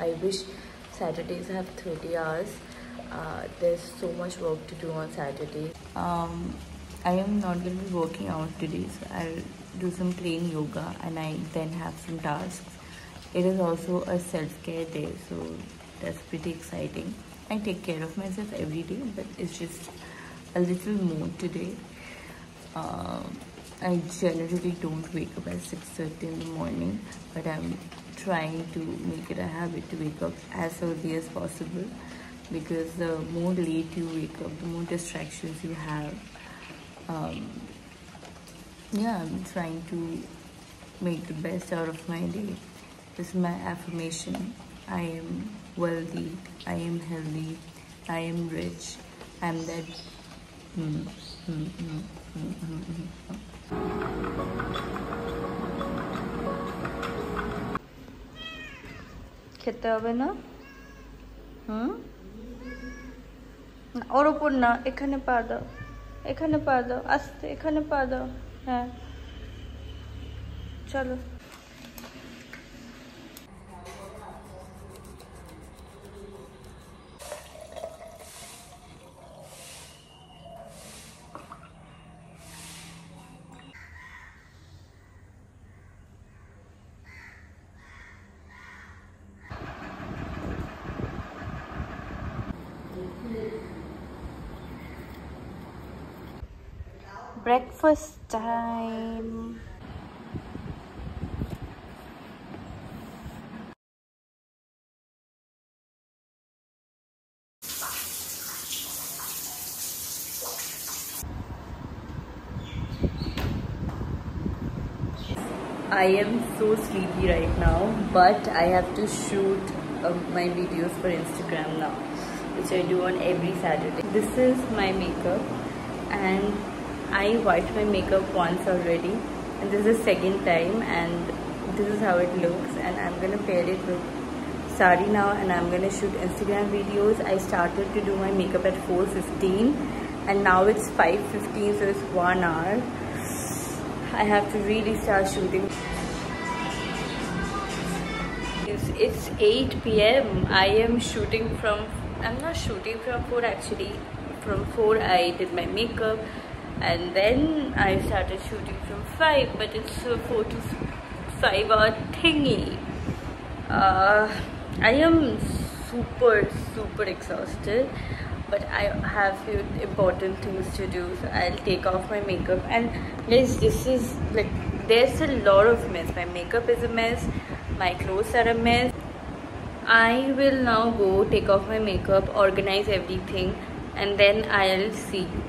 I wish Saturdays have 30 hours. There's so much work to do on Saturday. I am not going to be working out today, so I'll do some plain yoga and I then have some tasks. It is also a self-care day, so that's pretty exciting. I take care of myself every day, but it's just a little more today. I generally don't wake up at 6:30 in the morning, but I'm trying to make it a habit to wake up as early as possible, because the more late you wake up, the more distractions you have. Yeah, I'm trying to make the best out of my day. This is my affirmation. I am wealthy, I am healthy, I am rich, I'm that. খেতে হবে না? ওর উপর না, এখানে পা দাও, এখানে পা দাও, আস্তে এখানে পা দাও। হ্যাঁ চলো। Breakfast time. I am so sleepy right now, but I have to shoot my videos for Instagram now, which I do on every Saturday. This is my makeup, and I wiped my makeup once already, and this is the second time, and this is how it looks. And I'm gonna pair it with sari now, and I'm gonna shoot Instagram videos. I started to do my makeup at 4:15, and now it's 5:15, so it's 1 hour. I have to really start shooting. It's 8 p.m. I am shooting from, I'm not shooting from 4 actually. From 4 I did my makeup, and then I started shooting from 5, but it's a 4 to 5 hour thingy. I am super exhausted, but I have few important things to do, so I'll take off my makeup. And guys, this is like, there's a lot of mess. My makeup is a mess, my clothes are a mess. I will now go take off my makeup, organize everything, and then I'll see you.